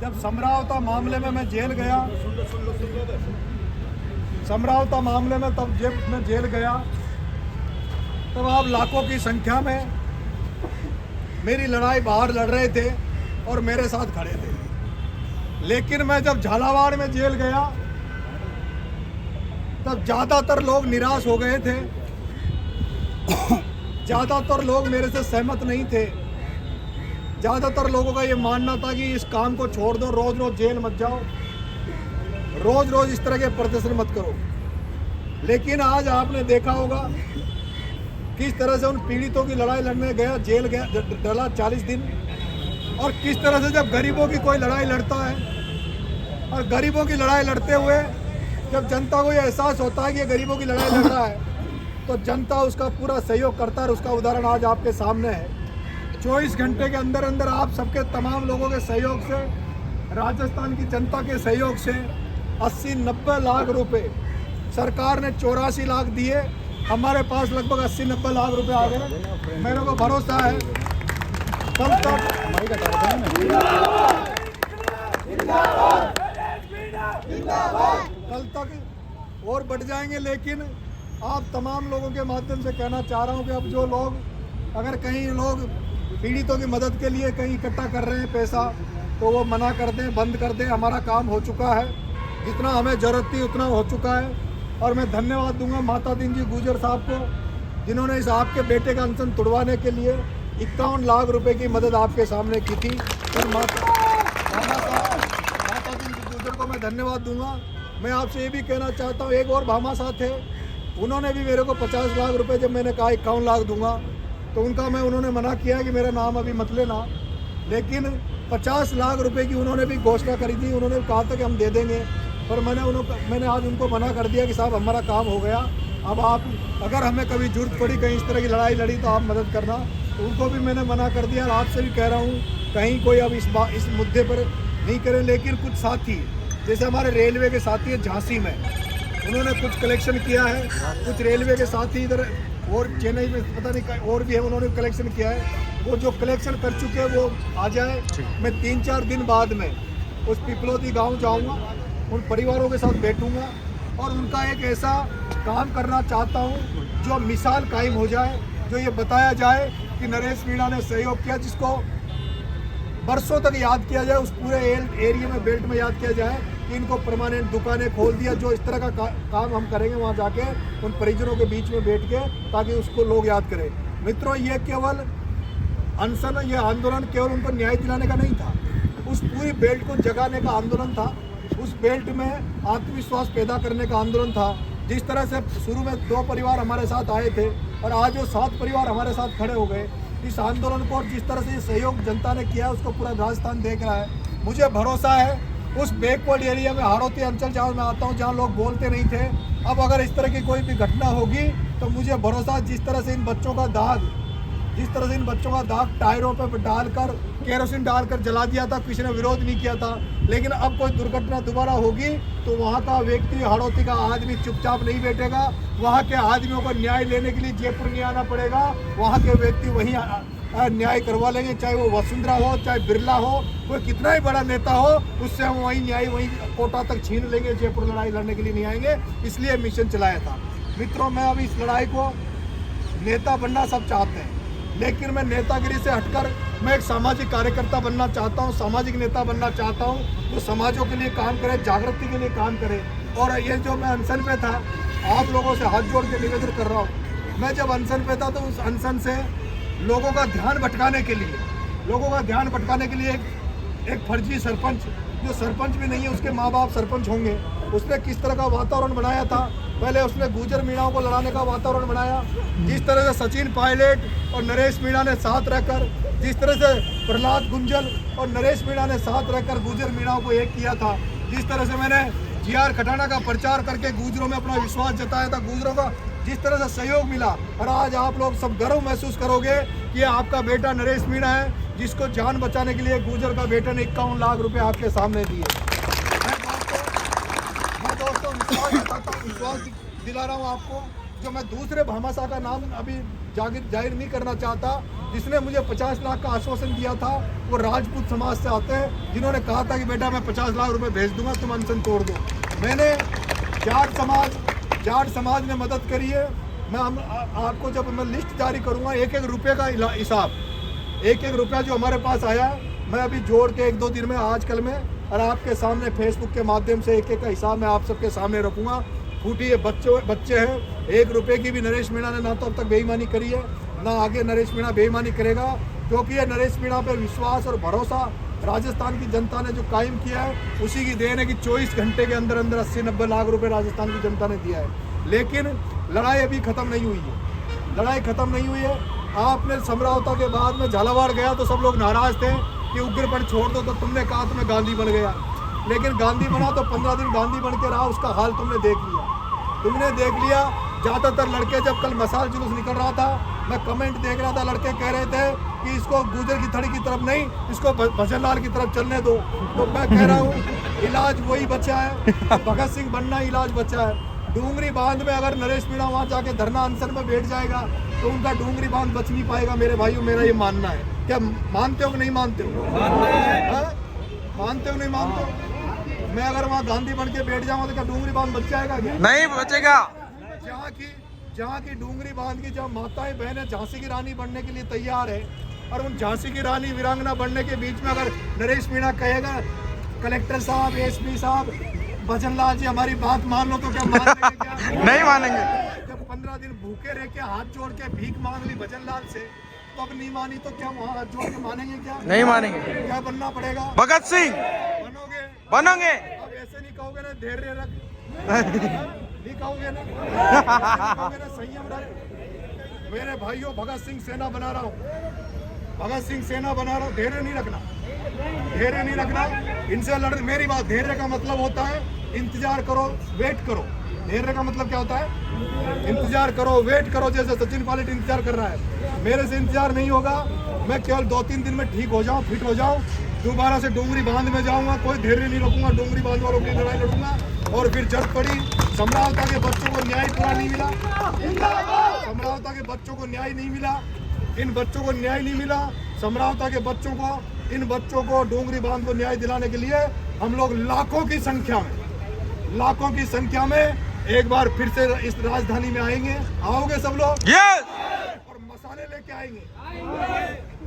जब समरावता मामले में मैं जेल गया, समरावता मामले में तब जब मैं जेल गया तब आप लाखों की संख्या में मेरी लड़ाई बाहर लड़ रहे थे और मेरे साथ खड़े थे। लेकिन मैं जब झालावाड़ में जेल गया तब ज़्यादातर लोग निराश हो गए थे, ज़्यादातर लोग मेरे से सहमत नहीं थे। ज़्यादातर लोगों का ये मानना था कि इस काम को छोड़ दो, रोज़ रोज़ जेल मत जाओ, रोज़ रोज़ इस तरह के प्रदर्शन मत करो। लेकिन आज आपने देखा होगा किस तरह से उन पीड़ितों की लड़ाई लड़ने गया, जेल गया, डला 40 दिन, और किस तरह से जब गरीबों की कोई लड़ाई लड़ता है और गरीबों की लड़ाई लड़ते हुए जब जनता को ये एहसास होता है कि ये गरीबों की लड़ाई लड़ रहा है तो जनता उसका पूरा सहयोग करता है। उसका उदाहरण आज आपके सामने है। 24 घंटे के अंदर अंदर आप सबके तमाम लोगों के सहयोग से, राजस्थान की जनता के सहयोग से 80-90 लाख रुपए सरकार ने 84 लाख दिए, हमारे पास लगभग 80-90 लाख रुपए आ गए। मेरे को भरोसा है कल तक और बढ़ जाएंगे। लेकिन आप तमाम लोगों के माध्यम से कहना चाह रहा हूँ कि अब जो लोग, अगर कहीं लोग पीड़ितों की मदद के लिए कहीं इकट्ठा कर रहे हैं पैसा, तो वो मना कर दें, बंद कर दें। हमारा काम हो चुका है, जितना हमें ज़रूरत थी उतना हो चुका है। और मैं धन्यवाद दूंगा माता दीन जी गुजर साहब को, जिन्होंने इस आपके बेटे का अनशन तुड़वाने के लिए 51 लाख रुपए की मदद आपके सामने की थी। फिर माता दीन जी गुजर को मैं धन्यवाद दूंगा। मैं आपसे ये भी कहना चाहता हूँ, एक और भामाशाह थे, उन्होंने भी मेरे को 50 लाख रुपए, जब मैंने कहा 51 लाख दूंगा तो उन्होंने मना किया कि मेरा नाम अभी मत लेना। लेकिन 50 लाख रुपए की उन्होंने भी घोषणा करी थी, उन्होंने कहा था कि हम दे देंगे, पर मैंने आज उनको मना कर दिया कि साहब हमारा काम हो गया, अब आप अगर हमें कभी जरूरत पड़ी, कहीं इस तरह की लड़ाई लड़ी तो आप मदद करना। तो उनको भी मैंने मना कर दिया। और आपसे भी कह रहा हूँ कहीं कोई अब इस मुद्दे पर नहीं करे। लेकिन कुछ साथी, जैसे हमारे रेलवे के साथी है झांसी में, उन्होंने कुछ कलेक्शन किया है, कुछ रेलवे के साथी इधर और चेन्नई में पता नहीं और भी है, उन्होंने कलेक्शन किया है। वो जो कलेक्शन कर चुके हैं वो आ जाए। मैं 3-4 दिन बाद में उस पिपलोदी गांव जाऊंगा, उन परिवारों के साथ बैठूंगा और उनका एक ऐसा काम करना चाहता हूं जो मिसाल कायम हो जाए, जो ये बताया जाए कि नरेश मीणा ने सहयोग किया, जिसको बरसों तक याद किया जाए, उस पूरे एरिया में, बेल्ट में याद किया जाए कि इनको परमानेंट दुकानें खोल दिया। जो इस तरह का काम हम करेंगे वहाँ जाके उन परिजनों के बीच में बैठ के, ताकि उसको लोग याद करें। मित्रों, ये केवल अनशन, ये आंदोलन केवल उनको न्याय दिलाने का नहीं था, उस पूरी बेल्ट को जगाने का आंदोलन था, उस बेल्ट में आत्मविश्वास पैदा करने का आंदोलन था। जिस तरह से शुरू में 2 परिवार हमारे साथ आए थे और आज वो 7 परिवार हमारे साथ खड़े हो गए। इस आंदोलन को जिस तरह से सहयोग जनता ने किया, उसको पूरा राजस्थान देख रहा है। मुझे भरोसा है उस बैकवर्ड एरिया में, हाड़ौती अंचल जहाँ मैं आता हूँ, जहाँ लोग बोलते नहीं थे, अब अगर इस तरह की कोई भी घटना होगी तो मुझे भरोसा, जिस तरह से इन बच्चों का दाग टायरों पर डालकर, केरोसिन डालकर जला दिया था, किसी ने विरोध नहीं किया था। लेकिन अब कोई दुर्घटना दोबारा होगी तो वहाँ का व्यक्ति, हाड़ौती का आदमी चुपचाप नहीं बैठेगा। वहाँ के आदमियों को न्याय लेने के लिए जयपुर नहीं आना पड़ेगा, वहाँ के व्यक्ति वहीं न्याय करवा लेंगे। चाहे वो वसुंधरा हो, चाहे बिरला हो, कोई कितना ही बड़ा नेता हो, उससे हम वहीं न्याय, वहीं कोटा तक छीन लेंगे। जयपुर लड़ाई लड़ने के लिए नहीं आएंगे, इसलिए मिशन चलाया था। मित्रों, मैं अब इस लड़ाई को, नेता बनना सब चाहते हैं, लेकिन मैं नेतागिरी से हटकर मैं एक सामाजिक कार्यकर्ता बनना चाहता हूँ, सामाजिक नेता बनना चाहता हूँ, जो समाजों के लिए काम करे, जागृति के लिए काम करे। और ये जो मैं अनशन पे था, आप लोगों से हाथ जोड़ के निवेदन कर रहा हूँ, मैं जब अनशन पे था तो उस अनशन से लोगों का ध्यान भटकाने के लिए एक फर्जी सरपंच, जो सरपंच भी नहीं है, उसके माँ बाप सरपंच होंगे, उसने किस तरह का वातावरण बनाया था। पहले उसने गुजर मीणाओं को लड़ाने का वातावरण बनाया। जिस तरह से सचिन पायलट और नरेश मीणा ने साथ रहकर, जिस तरह से प्रहलाद गुंजल और नरेश मीणा ने साथ रहकर गुजर मीणाओं को एक किया था, जिस तरह से मैंने जीआर खटाना का प्रचार करके गुजरों में अपना विश्वास जताया था, गुजरों का जिस तरह से सहयोग मिला, और आज आप लोग सब गर्व महसूस करोगे कि आपका बेटा नरेश मीणा है, जिसको जान बचाने के लिए गुजर का बेटे ने 51 लाख रुपए आपके सामने दिए। मैं दोस्तों विश्वास दिला रहा हूँ आपको जो मैं दूसरे भामाशाह का नाम अभी जाहिर नहीं करना चाहता, जिसने मुझे 50 लाख का आश्वासन दिया था, वो राजपूत समाज से आते हैं, जिन्होंने कहा था कि बेटा मैं 50 लाख रुपए भेज दूंगा, तुम अनशन तोड़ दो। मैंने जाट समाज ने मदद करी है। मैं आपको जब मैं लिस्ट जारी करूंगा, एक एक रुपये का हिसाब, एक एक रुपया जो हमारे पास आया, मैं अभी जोड़ के 1-2 दिन में, आजकल में, और आपके सामने फेसबुक के माध्यम से एक एक का हिसाब मैं आप सबके सामने रखूंगा। फूटी ये बच्चे हैं, 1 रुपये की भी नरेश मीणा ने ना तो अब तक बेईमानी करी है, ना आगे नरेश मीणा बेईमानी करेगा, क्योंकि ये नरेश मीणा पर विश्वास और भरोसा राजस्थान की जनता ने जो कायम किया है, उसी की देन है कि 24 घंटे के अंदर अंदर 80-90 लाख रुपए राजस्थान की जनता ने दिया है। लेकिन लड़ाई अभी ख़त्म नहीं हुई है, लड़ाई ख़त्म नहीं हुई है। आपने समझौता के बाद में झालावाड़ गया तो सब लोग नाराज़ थे कि उग्रपन छोड़ दो, तो तुमने कहा तो मैं गांधी बन गया, लेकिन गांधी बना तो 15 दिन गांधी बन के रहा, उसका हाल तुमने देख लिया। ज़्यादातर लड़के, जब कल मसाल जुलूस निकल रहा था, मैं कमेंट देख रहा था, लड़के कह रहे थे कि इसको गुजर की थड़ी की तरफ नहीं, इसको भजन लाल की तरफ चलने दो। तो मैं कह रहा हूँ इलाज वही बचा है, भगत सिंह बनना इलाज बचा है। डूंगरी बांध में अगर नरेश मीणा वहाँ जाके धरना अनशन में बैठ जाएगा तो उनका डूंगरी बांध बच नहीं पाएगा। मेरे भाइयों, मेरा ये मानना है। क्या मानते हो कि नहीं मानते हो? मानते हो नहीं मानते हो? मैं अगर वहाँ गांधी बन के बैठ जाऊंगा तो क्या डूंगरी बांध बच जाएगा? नहीं बचेगा। जहाँ की डूंगरी बांध की जब माताएं बहनें झांसी की रानी बनने के लिए तैयार है, और उन झांसी की रानी वीरांगना बनने के बीच में अगर नरेश मीणा कहेगा कलेक्टर साहब, एसपी साहब, भजन लाल जी हमारी बात मान लो, तो क्या मानेंगे? क्या नहीं मानेंगे। जब 15 दिन भूखे रह के हाथ जोड़ के भीख मांग ली भजन लाल से, तो अब नहीं मानी तो क्या वहाँ हाथ जोड़ के मानेंगे? क्या नहीं मानेंगे। क्या बनना पड़ेगा? भगत सिंह बनोगे। अब ऐसे नहीं कहोगे ना, धैर्य रख, नहीं कहोगे ना, संयम रख। मेरे भाइयों, भगत सिंह सेना बना रहा हूँ, भगत सिंह सेना बना रहा हूँ। धैर्य नहीं रखना, इनसे लड़। मेरी बात, धैर्य का मतलब होता है इंतजार करो, वेट करो। धैर्य का मतलब क्या होता है? इंतजार करो, वेट करो, जैसे सचिन पायलट इंतजार कर रहा है। मेरे से इंतजार नहीं होगा, मैं केवल 2-3 दिन में ठीक हो जाऊँ, फिट हो जाऊँ, दोबारा से डूंगरी बांध में जाऊंगा। कोई धैर्य नहीं रखूंगा, डूंगरी बांध वालों की लड़ाई लड़ूंगा। और फिर जरूरत पड़ी, समरावता के बच्चों को न्याय पूरा नहीं मिला, समरावता के बच्चों को न्याय नहीं मिला, इन बच्चों को न्याय नहीं मिला, समरावता के बच्चों को, इन बच्चों को डूंगरी बांध को न्याय दिलाने के लिए हम लोग लाखों की संख्या में एक बार फिर से इस राजधानी में आएंगे। आओगे सब लोग? yes! और मसाले लेके आएंगे,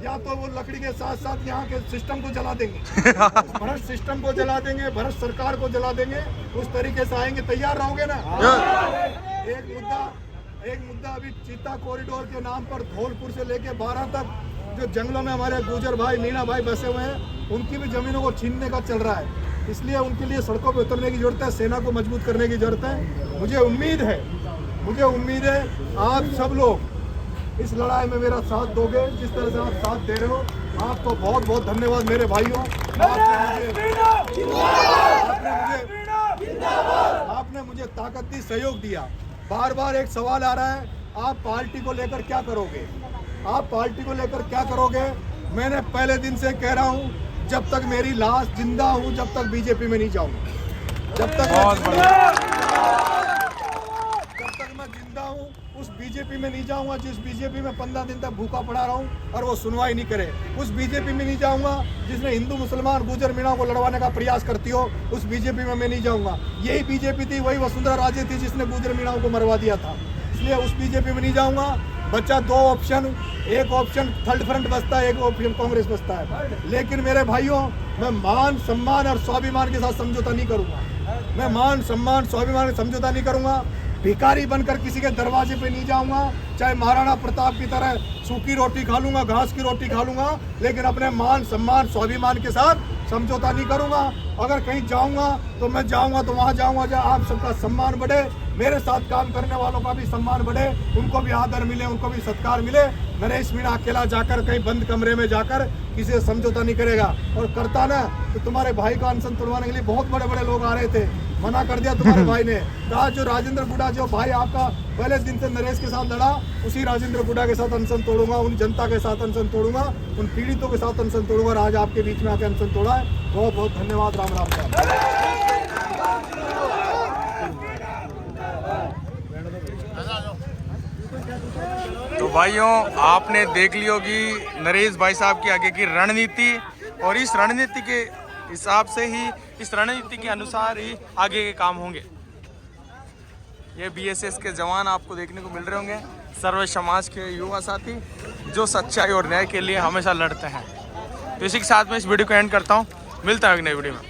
या तो वो लकड़ी के साथ साथ यहाँ के सिस्टम को जला देंगे, भ्रष्ट सिस्टम को जला देंगे, भ्रष्ट सरकार को जला देंगे। उस तरीके से आएंगे, तैयार रहोगे ना? एक मुद्दा अभी चीता कॉरिडोर के नाम पर धौलपुर से लेके 12 तक जो जंगलों में हमारे गुजर भाई, मीणा भाई बसे हुए हैं, उनकी भी जमीनों को छीनने का चल रहा है। इसलिए उनके लिए सड़कों पर उतरने की जरूरत है, सेना को मजबूत करने की जरूरत है। मुझे उम्मीद है आप सब लोग इस लड़ाई में मेरा साथ दोगे, जिस तरह से आप साथ दे रहे हो। आपको बहुत बहुत धन्यवाद मेरे भाइयों। आपने मुझे ताकत दी, सहयोग दिया। बार बार एक सवाल आ रहा है, आप पार्टी को लेकर क्या करोगे? मैंने पहले दिन से कह रहा हूँ, जब तक मेरी लाश जिंदा हूँ, जब तक बीजेपी में नहीं जाऊंगा, जब तक मैं जिंदा हूँ उस बीजेपी में नहीं जाऊंगा जिस बीजेपी में 15 दिन तक भूखा पड़ा रहा हूँ और वो सुनवाई नहीं करे। उस बीजेपी में नहीं जाऊंगा जिसने हिंदू मुसलमान गुजर मीणा को लड़वाने का प्रयास करती हो, उस बीजेपी में मैं नहीं जाऊंगा। यही बीजेपी थी, वही वसुंधरा राजे थी जिसने गुजर मीणाओं को मरवा दिया था। इसलिए उस बीजेपी में नहीं जाऊंगा। बच्चा 2 ऑप्शन, एक ऑप्शन थर्ड फ्रंट बचता है, एक ऑप्शन कांग्रेस बचता है। लेकिन मेरे भाइयों, मैं मान सम्मान और स्वाभिमान के साथ समझौता नहीं करूंगा। मैं मान सम्मान स्वाभिमान का समझौता नहीं करूंगा। भिखारी बनकर किसी के दरवाजे पे नहीं जाऊंगा, चाहे महाराणा प्रताप की तरह सूखी रोटी खा लूंगा, घास की रोटी खा लूंगा, लेकिन अपने मान सम्मान स्वाभिमान के साथ समझौता नहीं करूंगा। अगर कहीं जाऊंगा तो मैं जाऊंगा तो वहां जाऊंगा जहां आप सबका सम्मान बढ़े, मेरे साथ काम करने वालों का भी सम्मान बढ़े, उनको भी आदर मिले, उनको भी सत्कार मिले। नरेश मीणा अकेला जाकर कहीं बंद कमरे में जाकर किसी से समझौता नहीं करेगा। और करता ना तो तुम्हारे भाई का अनशन तोड़वाने के लिए बहुत बड़े बड़े लोग आ रहे थे, मना कर दिया तुम्हारे भाई ने। आज जो राजेंद्र गुडा, जो भाई आपका पहले दिन से नरेश के साथ लड़ा, उसी राजेंद्र गुडा के साथ अनशन तोड़ूंगा, उन जनता के साथ अनशन तोड़ूंगा, उन पीड़ितों के साथ अनशन तोड़ूंगा। और आज आपके बीच में आके अनशन तोड़ा है। बहुत बहुत धन्यवाद। राम राम। भाइयों आपने देख ली होगी नरेश भाई साहब की आगे की रणनीति, और इस रणनीति के हिसाब से ही, इस रणनीति के अनुसार ही आगे के काम होंगे। ये बीएसएस के जवान आपको देखने को मिल रहे होंगे, सर्व समाज के युवा साथी जो सच्चाई और न्याय के लिए हमेशा लड़ते हैं। तो इसी के साथ में इस वीडियो को एंड करता हूँ, मिलता है एक नई वीडियो में।